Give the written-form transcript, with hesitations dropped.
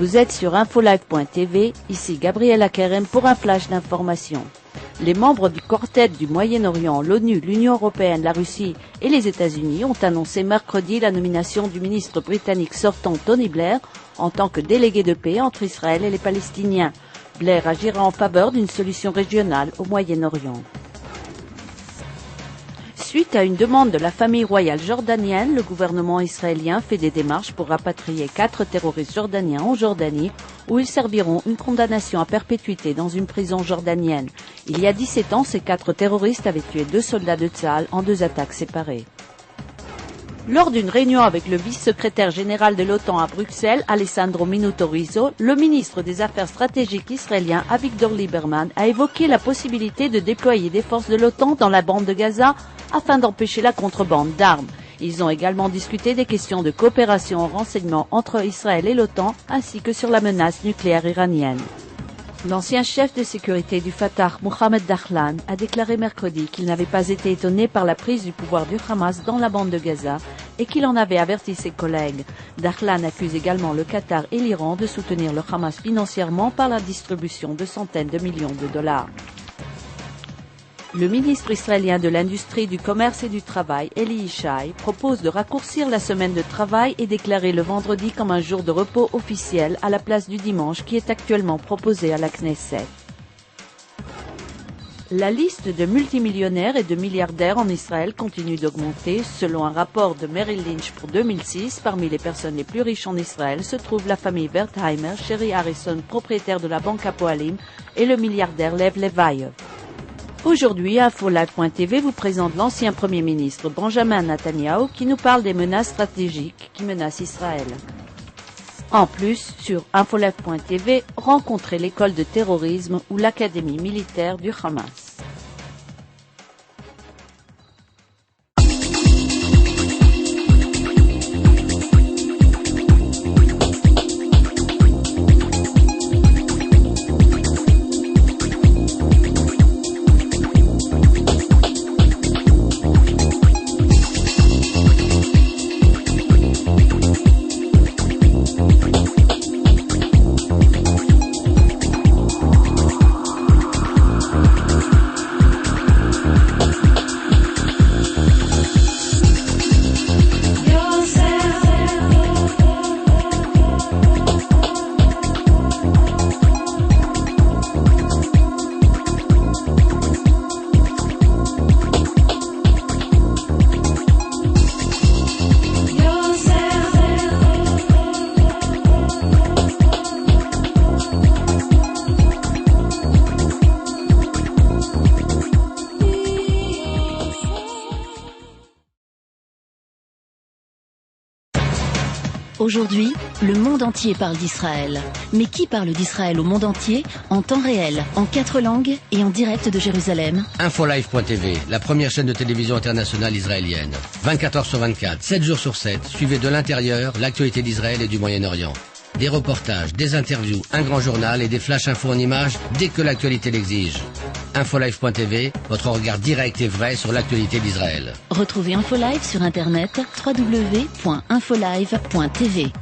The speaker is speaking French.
Vous êtes sur infolive.tv, ici Gabriela Kerem pour un flash d'information. Les membres du quartet du Moyen-Orient, l'ONU, l'Union européenne, la Russie et les États-Unis ont annoncé mercredi la nomination du ministre britannique sortant Tony Blair en tant que délégué de paix entre Israël et les Palestiniens. Blair agira en faveur d'une solution régionale au Moyen-Orient. Suite à une demande de la famille royale jordanienne, le gouvernement israélien fait des démarches pour rapatrier 4 terroristes jordaniens en Jordanie, où ils serviront une condamnation à perpétuité dans une prison jordanienne. Il y a 17 ans, ces 4 terroristes avaient tué 2 soldats de Tsahal en 2 attaques séparées. Lors d'une réunion avec le vice-secrétaire général de l'OTAN à Bruxelles, Alessandro Minuto-Rizzo, le ministre des Affaires stratégiques israélien Avigdor Lieberman a évoqué la possibilité de déployer des forces de l'OTAN dans la bande de Gaza afin d'empêcher la contrebande d'armes. Ils ont également discuté des questions de coopération en renseignement entre Israël et l'OTAN, ainsi que sur la menace nucléaire iranienne. L'ancien chef de sécurité du Fatah, Mohamed Dahlan, a déclaré mercredi qu'il n'avait pas été étonné par la prise du pouvoir du Hamas dans la bande de Gaza et qu'il en avait averti ses collègues. Dahlan accuse également le Qatar et l'Iran de soutenir le Hamas financièrement par la distribution de centaines de millions de dollars. Le ministre israélien de l'Industrie, du Commerce et du Travail, Eli Yishai, propose de raccourcir la semaine de travail et déclarer le vendredi comme un jour de repos officiel à la place du dimanche qui est actuellement proposé à la Knesset. La liste de multimillionnaires et de milliardaires en Israël continue d'augmenter. Selon un rapport de Merrill Lynch pour 2006, parmi les personnes les plus riches en Israël se trouve la famille Wertheimer, Sherry Harrison, propriétaire de la banque Hapoalim, et le milliardaire Lev Levayev. Aujourd'hui, infolive.tv vous présente l'ancien Premier ministre Benjamin Netanyahu qui nous parle des menaces stratégiques qui menacent Israël. En plus, sur infolive.tv, rencontrez l'école de terrorisme ou l'académie militaire du Hamas. Aujourd'hui, le monde entier parle d'Israël. Mais qui parle d'Israël au monde entier, en temps réel, en 4 langues et en direct de Jérusalem? Infolive.tv, la première chaîne de télévision internationale israélienne. 24 heures sur 24, 7 jours sur 7, suivez de l'intérieur l'actualité d'Israël et du Moyen-Orient. Des reportages, des interviews, un grand journal et des flash infos en images dès que l'actualité l'exige. Infolive.tv, votre regard direct et vrai sur l'actualité d'Israël. Retrouvez Infolive sur internet www.infolive.tv.